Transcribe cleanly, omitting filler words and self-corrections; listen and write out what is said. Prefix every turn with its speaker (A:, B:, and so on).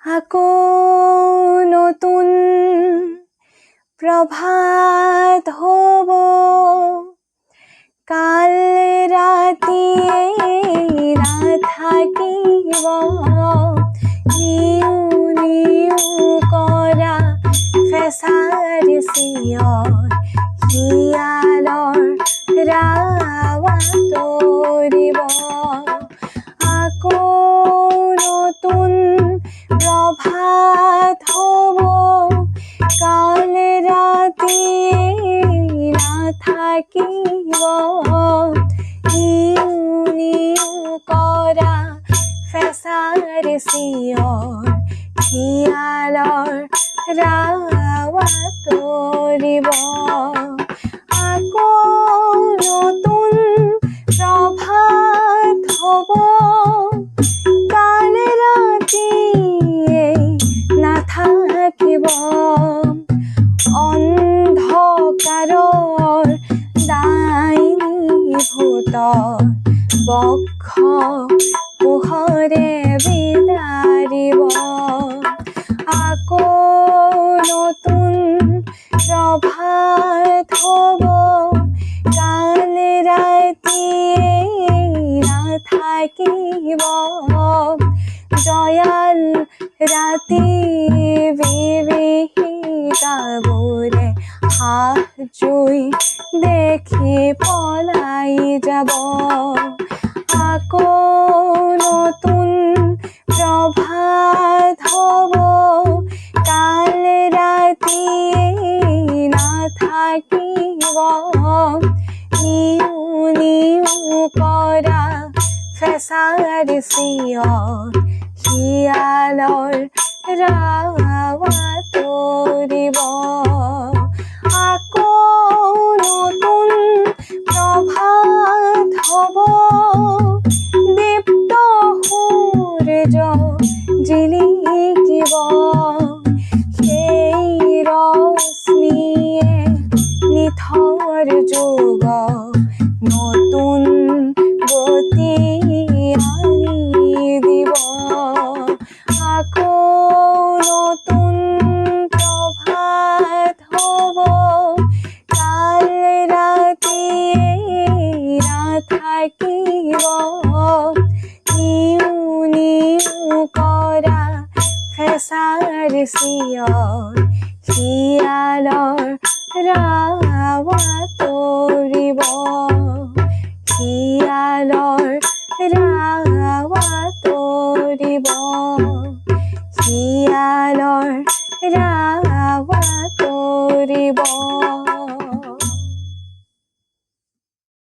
A: আকৌ নতুন প্ৰভাত হ'ব, কাল ৰাতিয়ে নাথাকিব, নিউ নিউ কৰা ফেঁচাৰ চিঞৰ, শিয়ালৰ ৰাৱা তৰিব। আকৌ নতুন প্ৰভাত হ'ব, কাল ৰাতিয়ে নাথাকিব, নিউ নিউ কৰা ফেঁচাৰ চিঞৰ, শিয়ালৰ ৰাৱা তৰিব। আকৌ নতুন প্ৰভাত হ'ব, কাল ৰাতিয়ে নাথাকিব, অন্ধকাৰৰ ডাইনী ভূতৰ বক্ষ পোহৰে বিদাৰিব। আকৌ নতুন প্ৰভাত হ'ব, কাল ৰাতিয়ে নাথাকিব, জয়াল ৰাতি বিভীষিকাবোৰে হাত-জুই দেখি পলাই যাব। আকৌ নতুন প্ৰভাত হ'ব, কাল ৰাতিয়ে নাথাকিব, নিউ নিউ কৰা ফেঁচাৰ চিঞৰ, শিয়ালৰ ৰাৱা তৰিব। আকৌ নতুন প্ৰভাত হ'ব, দীপ্ত সূৰ্য জিলিকিব, সেই ৰশ্মিয়ে নিথৰ যুগ নতুন গতি আনি দিব। আকৌ নতুন প্ৰভাত হ'ব, কাল ৰাতিয়ে নাথাকিব, নিউ নিউ কৰা ফেঁচাৰ চিঞৰ, শিয়ালৰ ৰাৱা তৰিব, শিয়ালৰ ৰাৱা তৰিব, শিয়ালৰ ৰাৱা তৰিব।